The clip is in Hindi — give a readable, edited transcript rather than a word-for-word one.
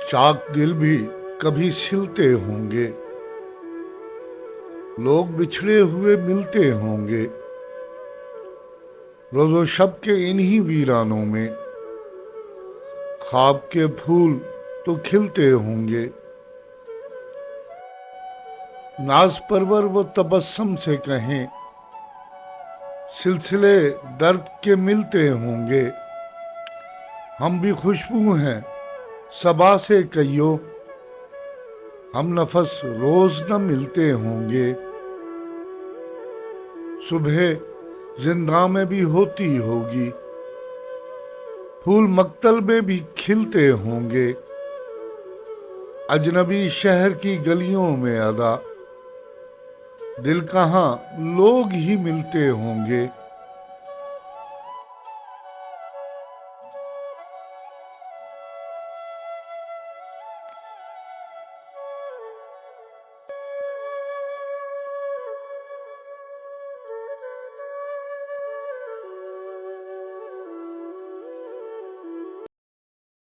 चाक दिल भी कभी सिलते होंगे, लोग बिछड़े हुए मिलते होंगे। रोजो शब के इन्हीं वीरानों में ख्वाब के फूल तो खिलते होंगे। नाज परवर वो तबस्सुम से कहें, सिलसिले दर्द के मिलते होंगे। हम भी खुशबू हैं सबा से कहियो, हम नफस रोज न मिलते होंगे। सुबह जिंदा में भी होती होगी, फूल मक्तल में भी खिलते होंगे। अजनबी शहर की गलियों में अदा, दिल कहाँ लोग ही मिलते होंगे।